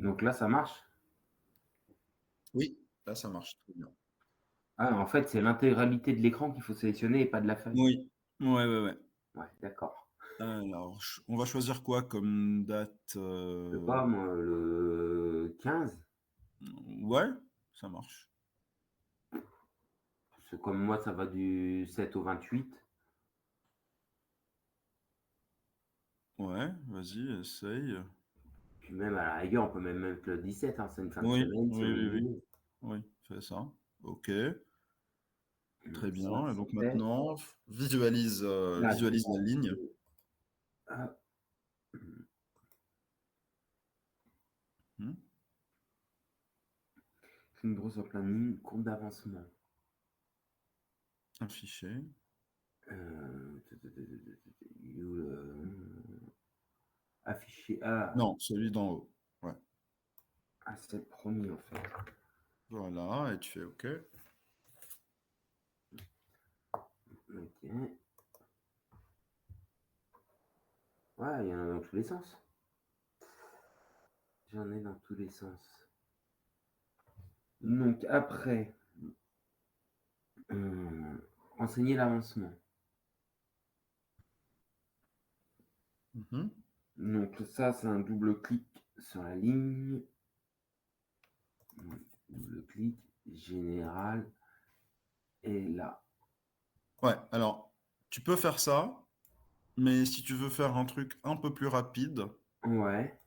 Donc là, ça marche? Oui, là, ça marche très bien. Ah, en fait, c'est l'intégralité de l'écran qu'il faut sélectionner et pas de la feuille? Oui. Ouais, ouais, ouais. Ouais, d'accord. Alors, on va choisir quoi comme date? Je sais pas moi, le 15? Ouais, ça marche. Parce que comme moi, ça va du 7 au 28. Ouais, vas-y, essaye. Puis même à la rigueur, on peut même mettre le 17, hein, c'est une fin de Oui, semaine, c'est oui, oui, oui. lundi. Oui, fais ça. OK, très Donc ça, bien. Et c'est donc fait. maintenant, visualise, Là, je vais visualise la ligne. hop, Mmh. une grosse planning, courbe d'avancement. Afficher. Afficher. Ah, Non, celui d'en haut. Ouais. ah c'est le premier en fait. Voilà, et tu fais OK. Ok. Ouais, il y en a dans tous les sens. J'en ai dans tous les sens. Donc après, enseigner l'avancement. Mmh. Donc ça, c'est un double clic sur la ligne. Double clic, général. Et là. Ouais, alors, tu peux faire ça, mais si tu veux faire un truc un peu plus rapide, Ouais.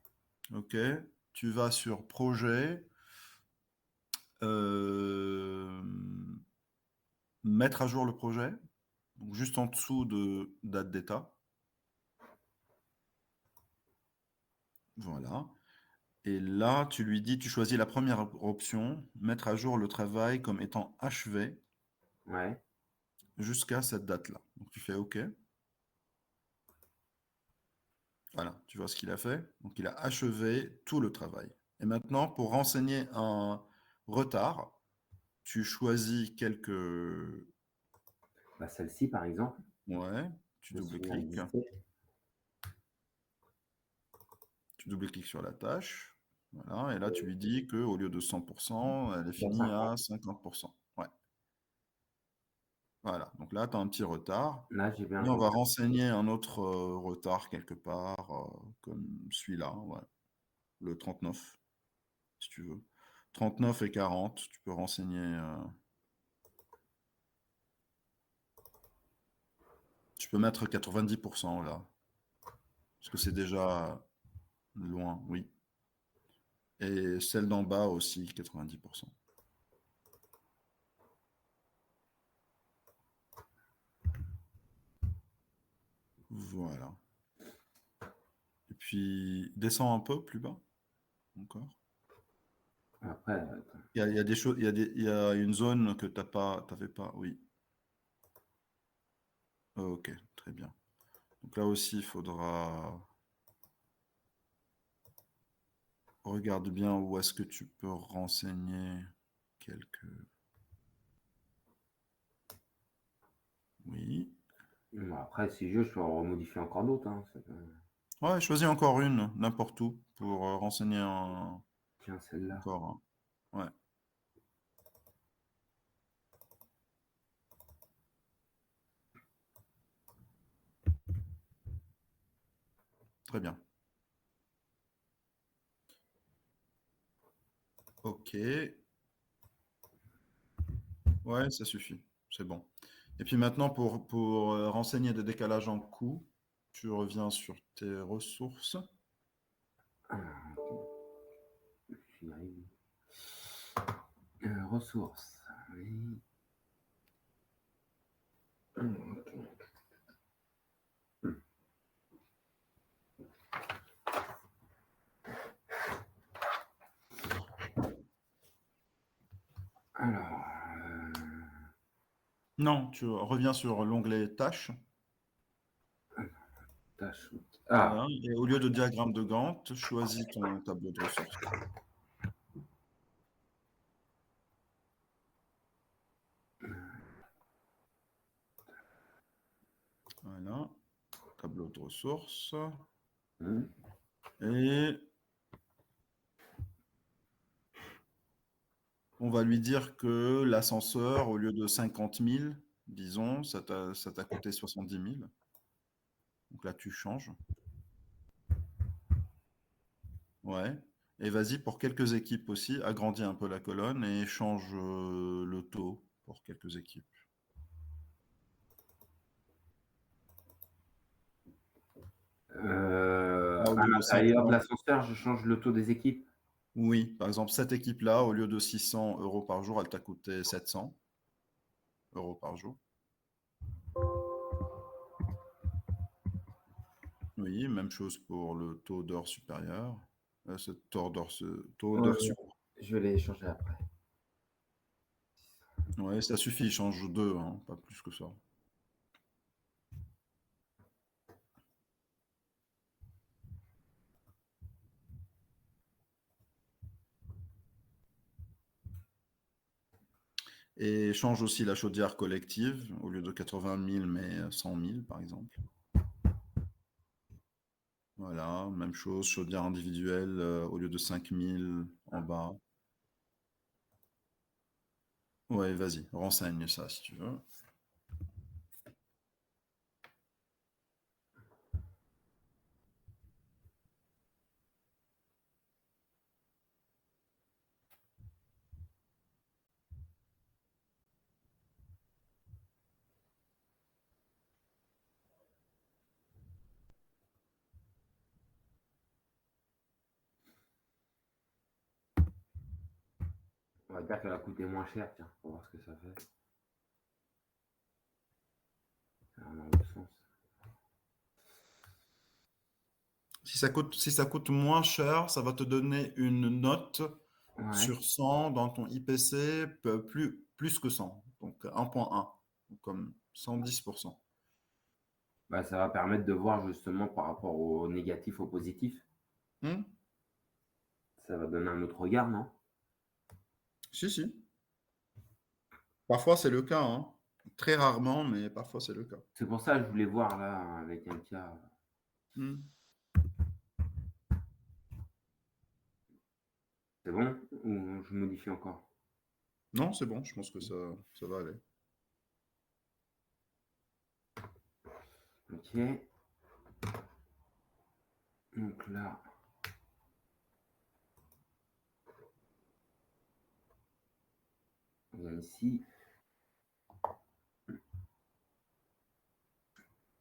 OK, tu vas sur projet, mettre à jour le projet, donc juste en dessous de date d'état. Voilà. Et là, tu lui dis, tu choisis la première option, mettre à jour le travail comme étant achevé Ouais. jusqu'à cette date-là. Donc tu fais OK. Voilà, tu vois ce qu'il a fait. Donc il a achevé tout le travail. Et maintenant, pour renseigner un retard, tu choisis quelques... Bah, celle-ci, par exemple. Ouais, tu Je me souviens double-cliques. 17. Tu double-cliques sur la tâche. Voilà, et là, tu lui dis qu'au lieu de 100%, elle est Dans finie 50. à 50%. Ouais, voilà. Donc là, tu as un petit retard. Là, j'ai bien Et on va compris. renseigner un autre retard quelque part, comme celui-là, ouais. Le 39, si tu veux. 39 et 40, tu peux renseigner. Tu peux mettre 90% là, parce que c'est déjà loin, oui. Et celle d'en bas aussi, 90%. Voilà. Et puis, descends un peu plus bas, encore. Après, attends. Il y a des choses, il y a une zone que t'avais pas, oui. Ok, très bien. Donc là aussi, il faudra, regarde bien où est-ce que tu peux renseigner quelques, oui. Bon, après, si je veux, je peux en remodifier encore d'autres, hein. Ouais, choisis encore une, n'importe où, pour renseigner Tiens, celle-là. encore un. Ouais, très bien. Ok, ouais, ça suffit, c'est bon. Et puis maintenant, pour renseigner des décalages en coût, tu reviens sur tes ressources. Ah, j'y arrive. Ressources. Oui. Ok. Alors, Non, tu reviens sur l'onglet tâches. tâche. Voilà. Ah, Et au lieu de diagramme de Gantt, choisis ton tableau de ressources. Voilà. Tableau de ressources. hum, Et On va lui dire que l'ascenseur, au lieu de 50 000, disons, ça t'a coûté 70 000. Donc là, tu changes. Ouais. Et vas-y, pour quelques équipes aussi, agrandis un peu la colonne et change le taux pour quelques équipes. Là, au À lieu de l'intérieur de 500, l'ascenseur, je change le taux des équipes. oui, par exemple, cette équipe-là, au lieu de 600 euros par jour, elle t'a coûté 700 euros par jour. Oui, même chose pour le taux d'heure supérieur. Taux Ouais, d'heure sup. je vais les changer après. Ouais, ça suffit, change deux, hein, pas plus que ça. Et change aussi la chaudière collective, au lieu de 80 000, mais 100 000, par exemple. Voilà, même chose, chaudière individuelle, au lieu de 5 000 en bas. Ouais, vas-y, renseigne ça si tu veux. On va dire qu'elle a coûté moins cher, tiens, pour voir ce que ça fait. Dans le sens. Si ça coûte moins cher, ça va te donner une note Ouais. sur 100 dans ton IPC, plus que 100, donc 1,1, donc comme 110%. Bah, ça va permettre de voir justement par rapport au négatif, au positif. Hmm. Ça va donner un autre regard, non? Si, si. Parfois, c'est le cas, hein. Très rarement, mais parfois, c'est le cas. C'est pour ça que je voulais voir là avec un cas. Hmm. C'est bon? Ou je modifie encore? Non, c'est bon, je pense que ça va aller. Ok. Donc là, on vient ici.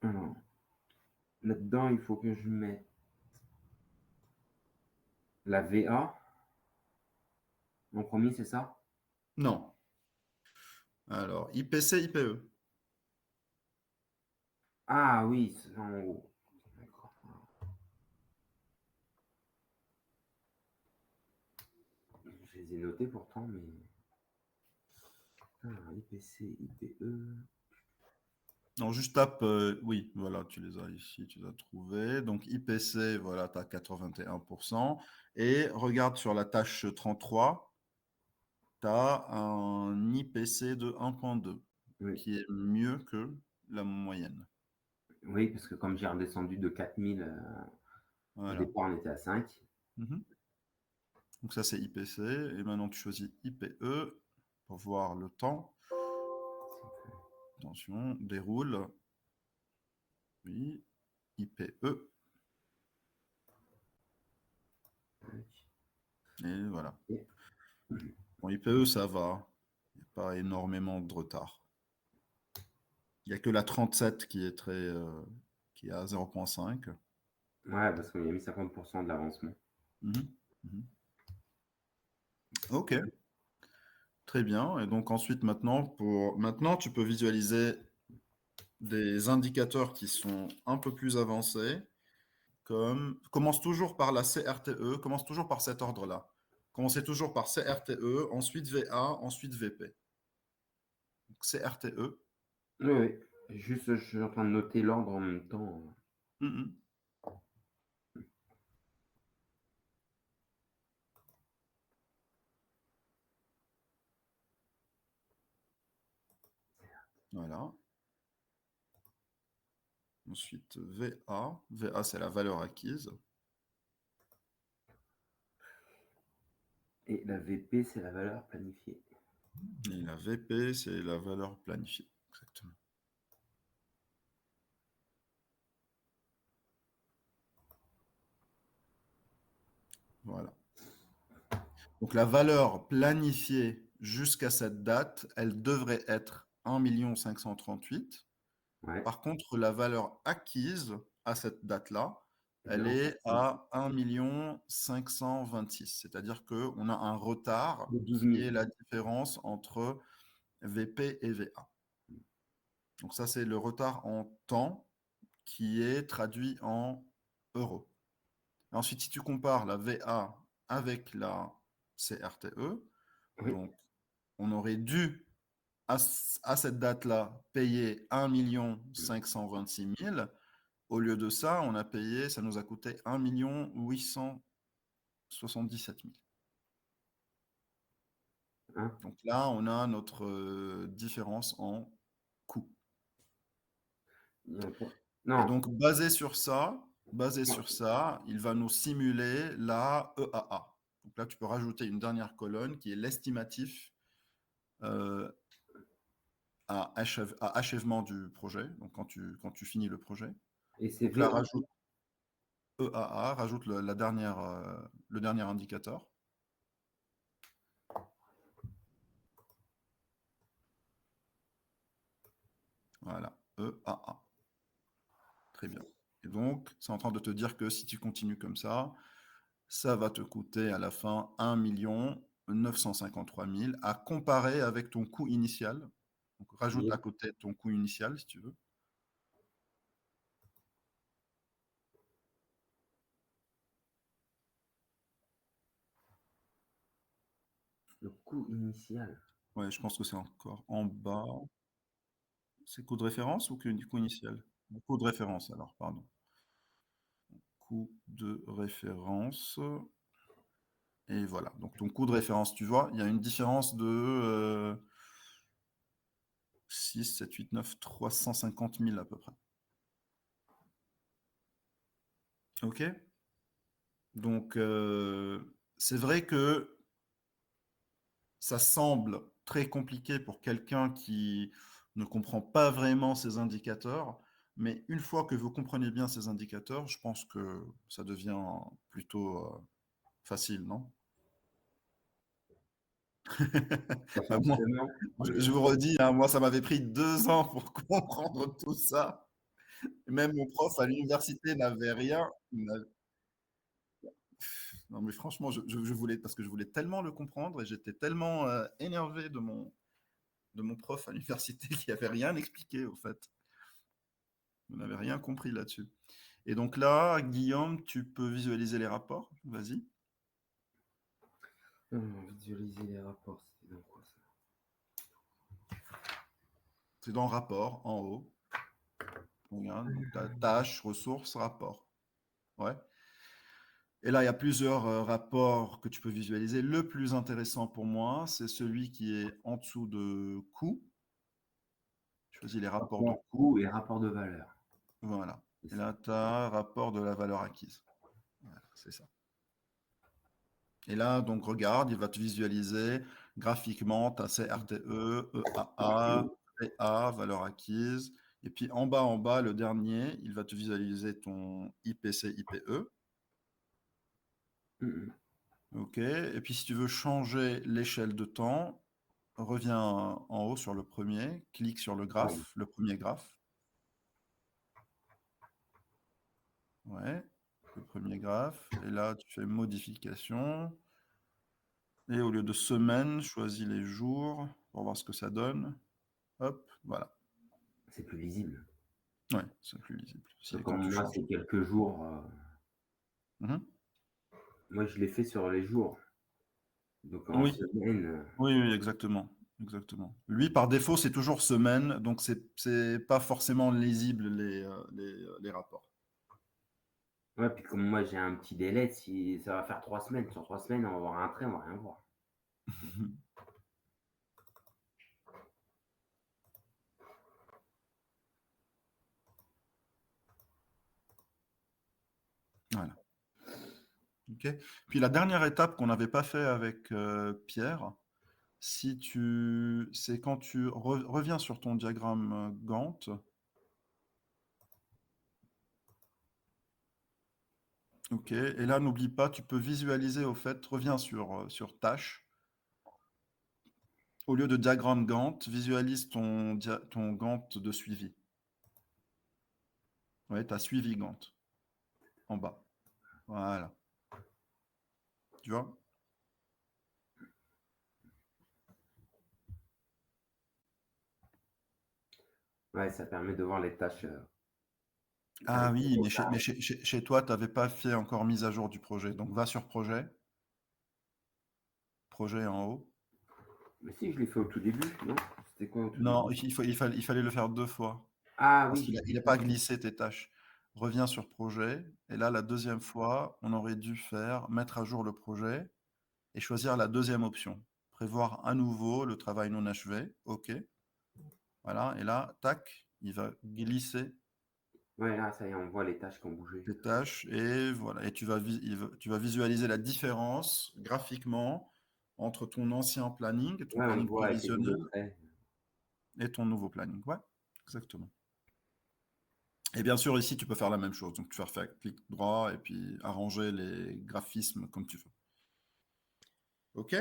Alors, là-dedans, il faut que je mette la VA en premier, c'est ça? Non. Alors, IPC, IPE. Ah oui, c'est en haut. D'accord. Je les ai notés pourtant, mais. Ah, IPC, IPE. Non, juste tape, oui, voilà, tu les as ici, tu les as trouvés. Donc, IPC, voilà, tu as 81%. Et regarde sur la tâche 33, tu as un IPC de 1,2, Oui. qui est mieux que la moyenne. Oui, parce que comme j'ai redescendu de 4000, au Voilà. départ on était à 5. Mhm. Donc, ça, c'est IPC. Et maintenant, tu choisis IPE pour voir le temps. Attention, déroule. Oui, IPE. Et voilà. Et- Bon, IPE, ça va. Il n'y a pas énormément de retard. Il n'y a que la 37 qui est qui est à 0,5. Ouais, parce qu'on y a mis 50% de l'avancement. Mhm. Mhm. Ok, très bien. Et donc ensuite, maintenant, tu peux visualiser des indicateurs qui sont un peu plus avancés, comme commence toujours par la CRTE, commence toujours par cet ordre-là. Commencez toujours par CRTE, ensuite VA, ensuite VP. Donc, CRTE. Oui, oui. Juste, je suis en train de noter l'ordre en même temps. Mhm. Voilà. Ensuite, VA. VA, c'est la valeur acquise. Et la VP, c'est la valeur planifiée. Et la VP, c'est la valeur planifiée. Exactement. Voilà. Donc la valeur planifiée jusqu'à cette date, elle devrait être 1 538 000. Ouais. Par contre, la valeur acquise à cette date-là, elle Bien. est à 1 526 000. C'est-à-dire qu'on a un retard De 12 qui 000. est la différence entre VP et VA. Donc ça, c'est le retard en temps qui est traduit en euros. Ensuite, si tu compares la VA avec la CRTE, Oui. donc on aurait dû à cette date-là payer 1 526 000. Au lieu de ça, on a payé, ça nous a coûté 1 877 000. Hein? Donc là, on a notre différence en coût. Et Non. donc, basé sur ça, il va nous simuler la EAA. Donc là, tu peux rajouter une dernière colonne qui est l'estimatif à achèvement du projet, donc quand tu finis le projet. Et c'est Donc là, VA. rajoute EAA, rajoute le dernier indicateur. Voilà, EAA. Très bien. Et donc, c'est en train de te dire que si tu continues comme ça va te coûter à la fin 1 953 000 à comparer avec ton coût initial. Donc, rajoute à côté ton coût initial si tu veux. Le coût initial. Ouais, je pense que c'est encore en bas. C'est coût de référence ou coût initial? Coût de référence alors, pardon. Coût de référence. Et voilà. Donc ton coût de référence, tu vois, il y a une différence de 6, 7, 8, 9, 350 000 à peu près. Ok? Donc c'est vrai que ça semble très compliqué pour quelqu'un qui ne comprend pas vraiment ces indicateurs, mais une fois que vous comprenez bien ces indicateurs, je pense que ça devient plutôt facile, non? Pas Bah, moi, forcément. je vous redis, hein, moi, ça m'avait pris 2 ans pour comprendre tout ça. Même mon prof à l'université n'avait rien. Non, mais franchement, je voulais, parce que je voulais tellement le comprendre et j'étais tellement énervé de mon prof à l'université qui n'avait rien expliqué, au fait. On n'avait rien compris là-dessus. Et donc là, Guillaume, tu peux visualiser les rapports. Vas-y. Visualiser les rapports, c'est dans quoi ça? C'est dans rapport, en haut. Regarde, donc tu as tâches, ressources, rapports. Ouais. Et là, il y a plusieurs rapports que tu peux visualiser. Le plus intéressant pour moi, c'est celui qui est en dessous de coût. Choisis les rapports de Rapport coût. coût et rapport de valeur. Voilà. C'est Et ça. là, tu as rapport de la valeur acquise. Voilà, c'est ça. Et là, donc, regarde, il va te visualiser graphiquement ta CRTE, EAA, PA, valeur acquise. Et puis en bas, le dernier, il va te visualiser ton IPC, IPE. Mhm. OK. Et puis si tu veux changer l'échelle de temps, reviens en haut sur le premier, clique sur le Ouais. graphe, le premier graphe. Ouais, le premier graphe. Et là, tu fais modification. Et au lieu de semaine, choisis les jours pour voir ce que ça donne. Hop, voilà. C'est plus lisible. Ouais, c'est plus lisible. Parce que Quand comme tu moi, changes. c'est quelques jours. Mhm. Moi, je l'ai fait sur les jours. Donc en Oui, semaine. oui, oui, exactement. Exactement. Lui, par défaut, c'est toujours semaine, donc c'est pas forcément lisible les rapports. Ouais, puis comme moi, j'ai un petit délai, si ça va faire 3 semaines. Sur 3 semaines, on va voir un trait, on va rien voir. Voilà. Ok. Puis la dernière étape qu'on n'avait pas fait avec Pierre, c'est quand tu reviens sur ton diagramme Gantt. Ok. Et là, n'oublie pas, tu peux visualiser au fait, reviens sur tâche. Au lieu de diagramme Gantt, visualise ton Gantt de suivi. Ouais, tu as suivi Gantt en bas. Voilà. Tu vois? Ouais, ça permet de voir les tâches Ah avec le oui, mais chez, retard. mais chez, chez- chez toi, tu n'avais pas fait encore mise à jour du projet. Donc va sur projet, projet en haut. Mais si, je l'ai fait au tout début, non? C'était quoi au tout Non, début? il fallait le faire 2 fois. Ah Parce qu'il oui, n'a pas glissé tes tâches. Reviens sur projet. Et là, la deuxième fois, on aurait dû faire mettre à jour le projet et choisir la deuxième option. Prévoir à nouveau le travail non achevé. OK. Voilà. Et là, tac, il va glisser ouais, là, ça y est, on voit les tâches qui ont bougé. tes tâches. Et voilà. Et tu vas visualiser la différence graphiquement entre ton ancien planning, ton Ouais, on le planning voit avec les doubles prévisionnel traits. et ton nouveau planning. Ouais, exactement. Et bien sûr, ici, tu peux faire la même chose. Donc, tu vas faire clic droit et puis arranger les graphismes comme tu veux. OK?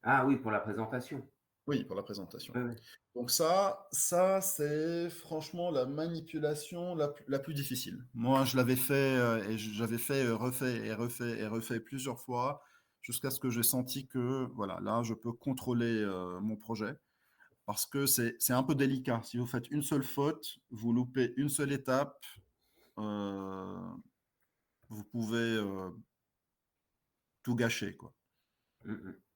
Ah oui, pour la présentation. Oui, pour la présentation. Ouais, ouais. Donc ça c'est franchement la manipulation la plus difficile. Moi, je l'avais fait et j'avais fait, refait et refait et refait plusieurs fois jusqu'à ce que j'ai senti que, voilà, là, je peux contrôler mon projet parce que c'est un peu délicat. Si vous faites une seule faute, vous loupez une seule étape, euh, vous pouvez tout gâcher, quoi. Mm, mm.